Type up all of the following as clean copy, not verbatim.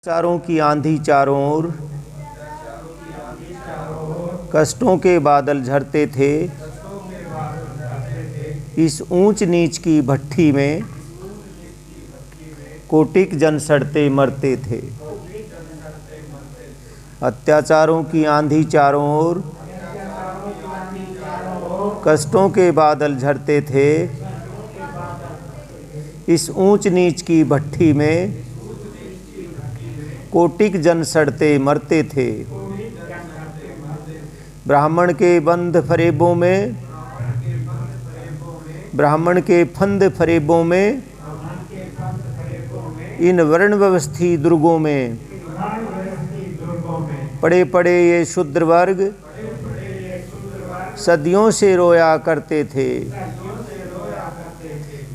चारों की आंधी चारों ओर, कष्टों के बादल झरते थे। इस ऊंच नीच की भट्ठी में कोटिक जन सड़ते मरते थे। अत्याचारों की आंधी चारों ओर, कष्टों के बादल झरते थे। इस ऊंच नीच की भट्ठी में कोटिक जन सड़ते मरते थे। ब्राह्मण के बंद फरेबों में, ब्राह्मण के फंद फरेबों में, इन वर्ण व्यवस्थी दुर्गों में पड़े पड़े ये शूद्र वर्ग सदियों से रोया करते थे।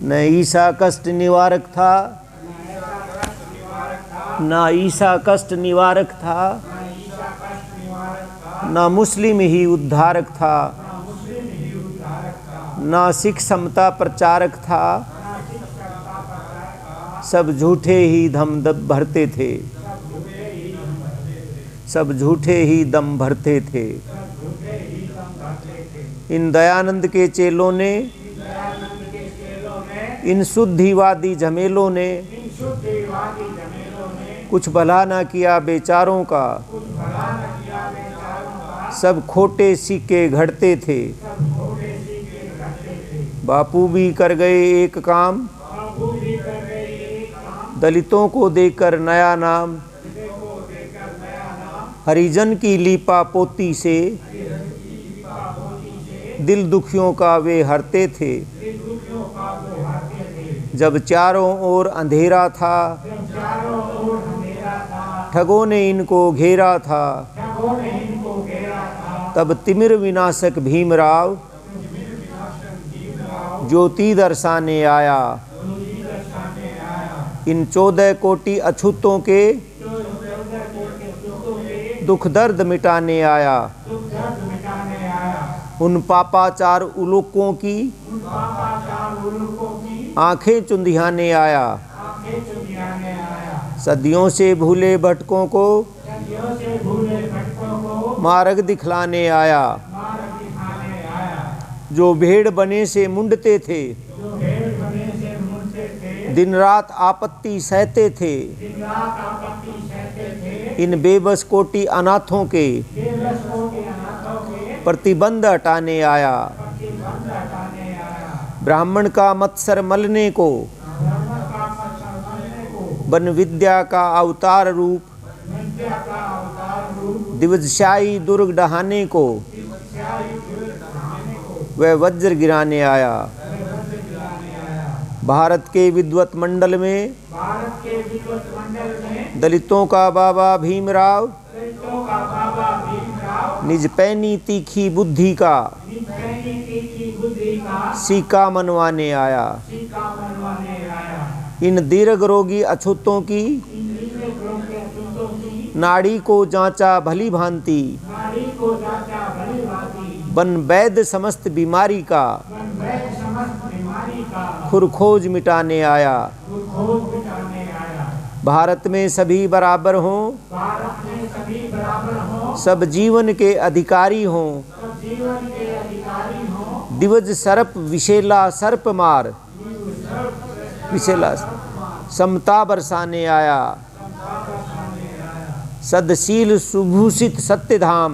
न ईसा कष्ट निवारक था, ना ईसा कष्ट निवारक था, ना मुस्लिम ही उद्धारक था, ना सिख समता प्रचारक था। सब झूठे ही दम भरते थे, सब झूठे ही दम भरते थे। इन दयानंद के चेलों ने, इन शुद्धिवादी झमेलों ने कुछ भला ना किया बेचारों का। सब खोटे सिक्के घड़ते थे। बापू भी कर गए एक काम, दलितों को देकर नया नाम। हरिजन की लीपा पोती से दिल दुखियों का वे हरते थे। जब चारों ओर अंधेरा था, ठगों ने इनको घेरा था। तब तिमिर विनाशक भीमराव ज्योति दर्शाने आया। इन 14 कोटि अछूतों के दुख दर्द मिटाने आया। उन पापाचार उलूकों की आंखें चुंधियाने आया। सदियों से भूले भटकों को मार्ग दिखलाने आया। जो भेड़ बने से मुंडते थे, दिन रात आपत्ति सहते थे। इन बेबस कोटि अनाथों के प्रतिबंध हटाने आया। ब्राह्मण का मत्सर मलने को, वन विद्या का अवतार रूप, दिवजशाही दुर्ग ढहाने को वह वज्र गिराने आया। भारत के विद्वत मंडल में दलितों का बाबा भीमराव निज पैनी तीखी बुद्धि का सीका मनवाने आया। इन दीर्घ रोगी अछूतों की नाड़ी को जांचा भली भांति। बन वैद्य समस्त बीमारी का खुरखोज मिटाने आया। भारत में सभी बराबर हों, सब जीवन के अधिकारी हों। दिवज सर्प विशेला सर्प मार, विशेला समता बरसाने आया। सदशील सुभूषित सत्यधाम,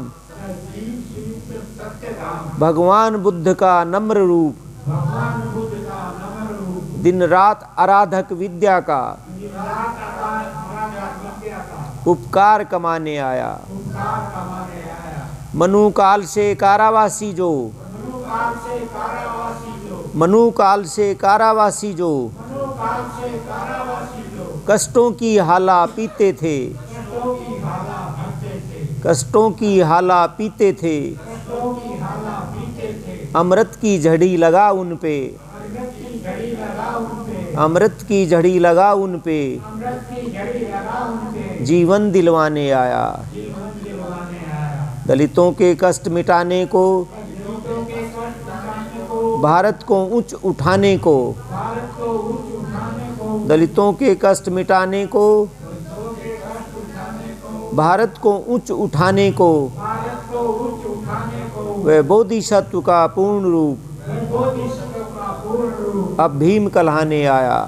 भगवान बुद्ध का नम्र रूप। दिन रात आराधक विद्या का उपकार कमाने आया। मनु काल से कारावासी जो, मनु काल से कारावासी जो कष्टों की हाला पीते थे, कष्टों की हाला पीते थे। अमृत की झड़ी लगा उन पे, अमृत की झड़ी लगा उन पे। जीवन दिलवाने आया। दलितों के कष्ट मिटाने को, भारत को ऊंच उठाने को, दलितों के कष्ट मिटाने को, भारत को उच्च उठाने को वह बोधिसत्व का पूर्ण रूप अब भीम कहलाने आया।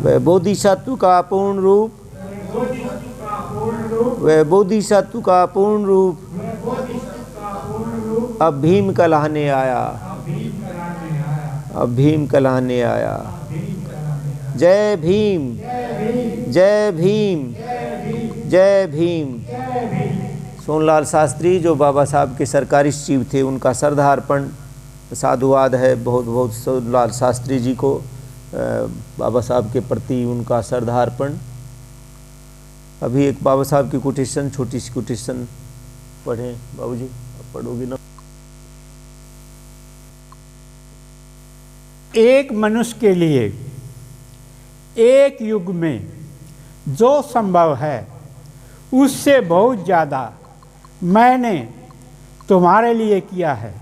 वह बोधिसत्व का पूर्ण रूप वह बोधिसत्व का पूर्ण रूप अब भीम कहलाने आया। अब भीम कहलाने आया। जय भीम, जय भीम, जय भीम। सोनलाल शास्त्री जो बाबा साहब के सरकारी सचिव थे, उनका श्रद्धार्पण साधुवाद है। बहुत बहुत सोनलाल शास्त्री जी को बाबा साहब के प्रति उनका श्रद्धार्पण। अभी एक बाबा साहब की कोटेशन, छोटी सी कोटेशन पढ़ें। बाबूजी आप पढ़ोगे ना? एक मनुष्य के लिए एक युग में जो संभव है उससे बहुत ज़्यादा मैंने तुम्हारे लिए किया है।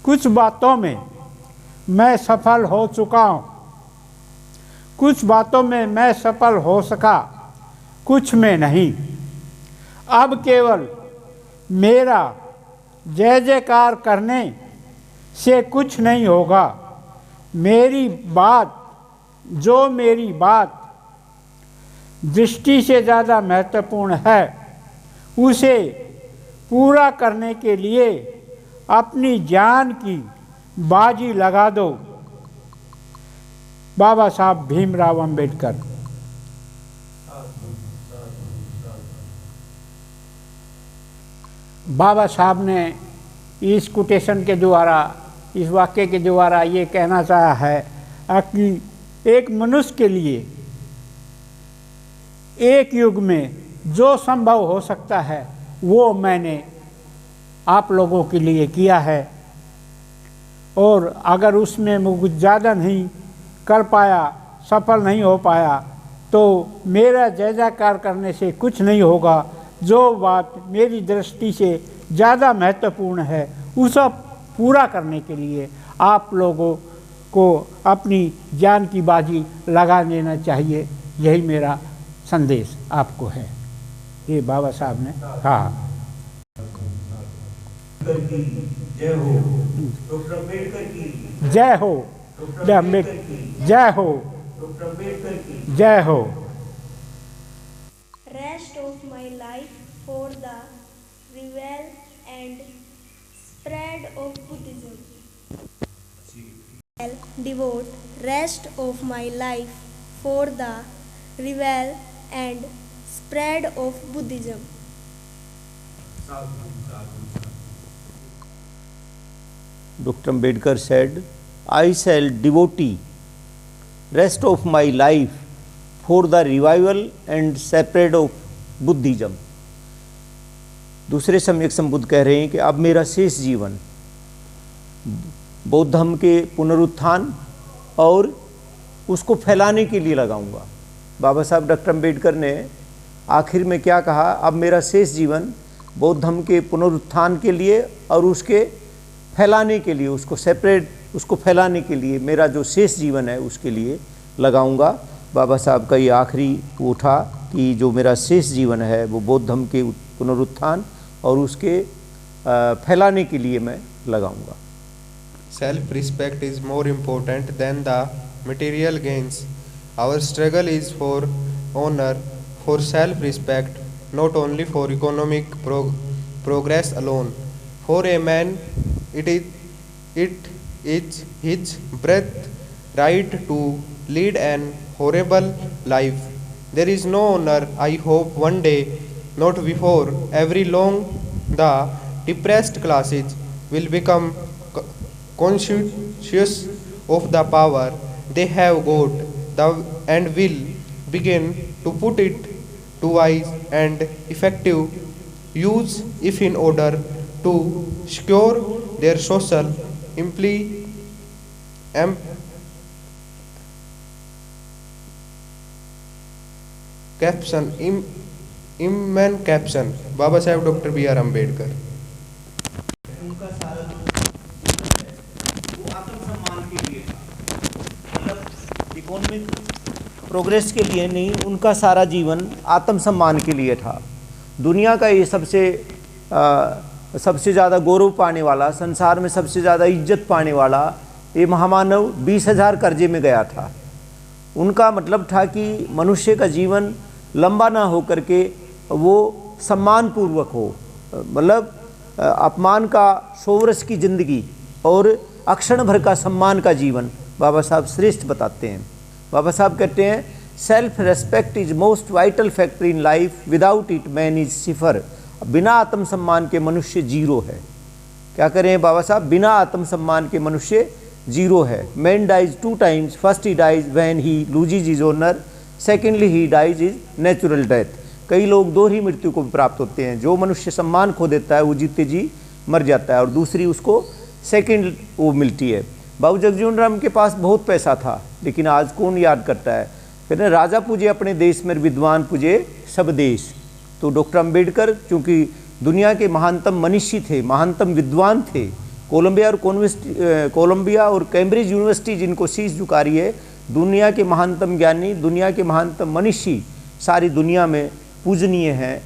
कुछ बातों में मैं सफल हो चुका हूँ, कुछ बातों में मैं सफल हो सका, कुछ में नहीं। अब केवल मेरा जय जयकार करने से कुछ नहीं होगा। मेरी बात दृष्टि से ज़्यादा महत्वपूर्ण है, उसे पूरा करने के लिए अपनी जान की बाजी लगा दो। बाबा साहब भीमराव अंबेडकर। बाबा साहब ने इस कोटेशन के द्वारा, इस वाक्य के द्वारा ये कहना चाहा है कि एक मनुष्य के लिए एक युग में जो संभव हो सकता है वो मैंने आप लोगों के लिए किया है, और अगर उसमें मैं कुछ ज़्यादा नहीं कर पाया, सफल नहीं हो पाया, तो मेरा जय जयकार करने से कुछ नहीं होगा। जो बात मेरी दृष्टि से ज़्यादा महत्वपूर्ण है उसे पूरा करने के लिए आप लोगों को अपनी जान की बाजी लगा देना चाहिए। यही मेरा संदेश आपको है। ये बाबा साहब ने कहा। जय हो डॉक्टर अम्बेडकर की जय हो, जय हो डॉक्टर अम्बेडकर की जय हो। Rest of my life for the revival and spread of Buddhism. I'll devote rest of my life for the revival and spread of Buddhism. Dr. Ambedkar said, I shall devote rest of my life for the revival and spread of Buddhism. दूसरे समय एक संबुद्ध कह रहे हैं कि अब मेरा शेष जीवन बौद्ध धर्म के पुनरुत्थान और उसको फैलाने के लिए लगाऊंगा। बाबा साहब डॉक्टर अम्बेडकर ने आखिर में क्या कहा? अब मेरा शेष जीवन बौद्ध धर्म के पुनरुत्थान के लिए और उसके फैलाने के लिए, उसको फैलाने के लिए मेरा जो शेष जीवन है उसके लिए लगाऊंगा। बाबा साहब का ये आखिरी वो था कि जो मेरा शेष जीवन है वो बौद्ध धर्म के पुनरुत्थान और उसके फैलाने के लिए मैं लगाऊंगा। Self respect is more important than the material gains. Our struggle is for honor, for self respect, not only for economic progress alone. For a man it is his birthright to lead an horrible life. There is no honor, I hope one day, not before every long the depressed classes will become conscious of the power they have got and will begin to put it to wise and effective use if in order to secure their social emancipation. Baba Saheb doctor B R Ambedkar. उनका सारा वो आत्मसम्मान के लिए था। मतलब economic progress के लिए नहीं, उनका सारा जीवन आत्मसम्मान के लिए था। दुनिया का ये सबसे ज़्यादा गौरव पाने वाला, संसार में सबसे ज़्यादा इज्जत पाने वाला ये महामानव 20,000 कर्जे में गया था। उनका मतलब था कि मनुष्य का जीवन लंबा ना हो करके वो सम्मानपूर्वक हो, मतलब अपमान का 100 वर्ष की ज़िंदगी और अक्षण भर का सम्मान का जीवन बाबा साहब श्रेष्ठ बताते हैं। बाबा साहब कहते हैं self respect is most vital factor in life, without it man is cipher. बिना आत्मसम्मान के मनुष्य जीरो है। क्या करें बाबा साहब, बिना आत्मसम्मान के मनुष्य जीरो है। Man dies 2 times, first he dies when he loses his honour, secondly he dies his natural death. कई लोग 2 ही मृत्यु को प्राप्त होते हैं। जो मनुष्य सम्मान खो देता है वो जीते जी मर जाता है, और दूसरी उसको सेकेंड वो मिलती है। बाबू जगजीवन राम के पास बहुत पैसा था, लेकिन आज कौन याद करता है। कहते हैं राजा पूजे अपने देश में, विद्वान पूजे सब देश। तो डॉक्टर अंबेडकर चूँकि दुनिया के महानतम मनीषी थे, महानतम विद्वान थे, कोलंबिया और कैम्ब्रिज यूनिवर्सिटी जिनको शीश झुका रही है, दुनिया के महानतम ज्ञानी, दुनिया के महानतम मनीषी सारी दुनिया में पूजनीय हैं।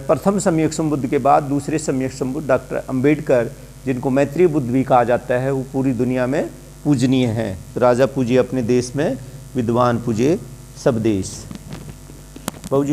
प्रथम सम्यक संबुद्ध के बाद दूसरे सम्यक संबुद्ध डॉक्टर अंबेडकर, जिनको मैत्रेय बुद्ध भी कहा जाता है, वो पूरी दुनिया में पूजनीय हैं। राजा पूजे अपने देश में, विद्वान पूजे सब देश।